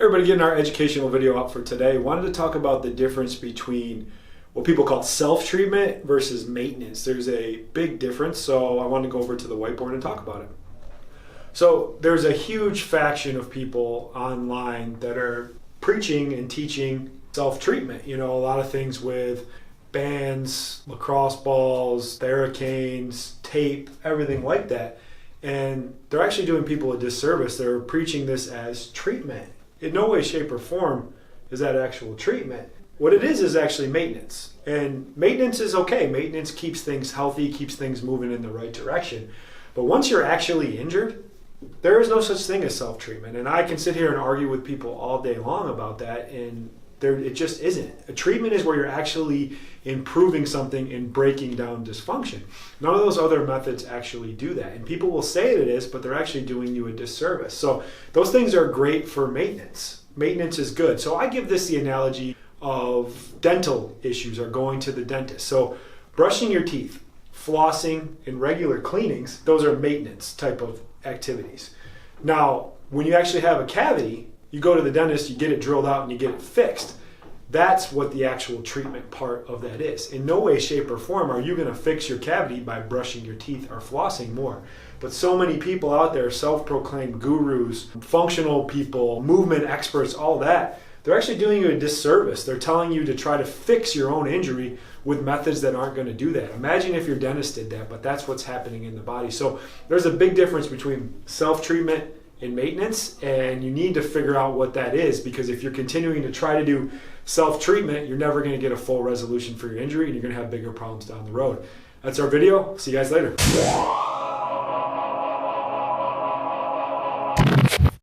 Everybody, getting our educational video up for today. Wanted to talk about the difference between what people call self-treatment versus maintenance. There's a big difference, so I wanted to go over to the whiteboard and talk about it. So there's a huge faction of people online that are preaching and teaching self-treatment. You know, a lot of things with bands, lacrosse balls, Theracanes, tape, everything like that. And they're actually doing people a disservice. They're preaching this as treatment. In no way, shape, or form is that actual treatment. What it is actually maintenance. And maintenance is okay. Maintenance keeps things healthy, keeps things moving in the right direction. But once you're actually injured, there is no such thing as self-treatment. And I can sit here and argue with people all day long about that, and it just isn't. A treatment is where you're actually improving something and breaking down dysfunction. None of those other methods actually do that. And people will say it is, but they're actually doing you a disservice. So those things are great for maintenance. Maintenance is good. So I give this the analogy of dental issues or going to the dentist. So brushing your teeth, flossing, and regular cleanings, those are maintenance type of activities. Now, when you actually have a cavity, you go to the dentist, you get it drilled out, and you get it fixed. That's what the actual treatment part of that is. In no way, shape, or form are you going to fix your cavity by brushing your teeth or flossing more. But so many people out there, self-proclaimed gurus, functional people, movement experts, all that, they're actually doing you a disservice. They're telling you to try to fix your own injury with methods that aren't going to do that. Imagine if your dentist did that, but that's what's happening in the body. So there's a big difference between self-treatment and maintenance, and you need to figure out what that is, because if you're continuing to try to do self-treatment, you're never going to get a full resolution for your injury, and you're going to have bigger problems down the road. That's our video. See you guys later.